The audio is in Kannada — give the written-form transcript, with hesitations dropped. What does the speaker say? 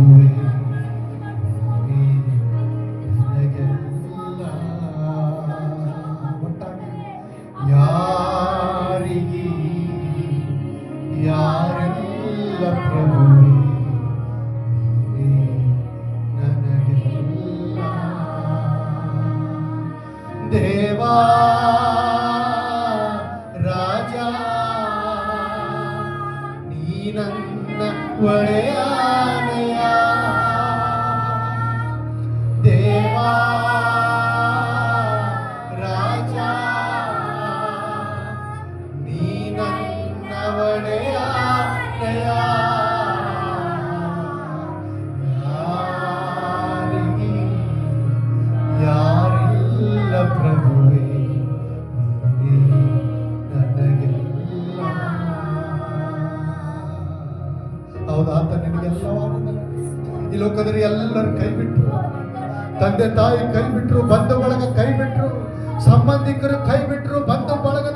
ಪ್ರಭುವೇ ನನಗೆಲ್ಲ ಒಟ್ಟಾಗಿ ಯಾರಿಗೆ ಯಾರೆಲ್ಲ ಪ್ರಭುವೇ ನನಗೆಲ್ಲ ದೇವಾ ರಾಜ ನೀ ನನ್ನ ಒಡೆಯಾನೆಯ ದೇವಾ ರಾಜ ನೀ ನನ್ನ ಒಡೆಯಾನೆಯ ಯಾರಿಗೆ ಯಾರಿಲ್ಲ ಪ್ರಭುವೇ ನನಗೆಲ್ಲ ಹೌದಾ ಆತ ನಿನಗೆಲ್ಲವಾದ ಈ ಲೋಕದಲ್ಲಿ ಎಲ್ಲರೂ ಕೈ ಬಿಟ್ರು, ತಂದೆ ತಾಯಿ ಕೈ ಬಿಟ್ರು, ಬಂಧು ಬಳಗ ಕೈ ಬಿಟ್ರು, ಸಂಬಂಧಿಕರು ಕೈ ಬಿಟ್ರು, ಬಂಧು ಬಳಗ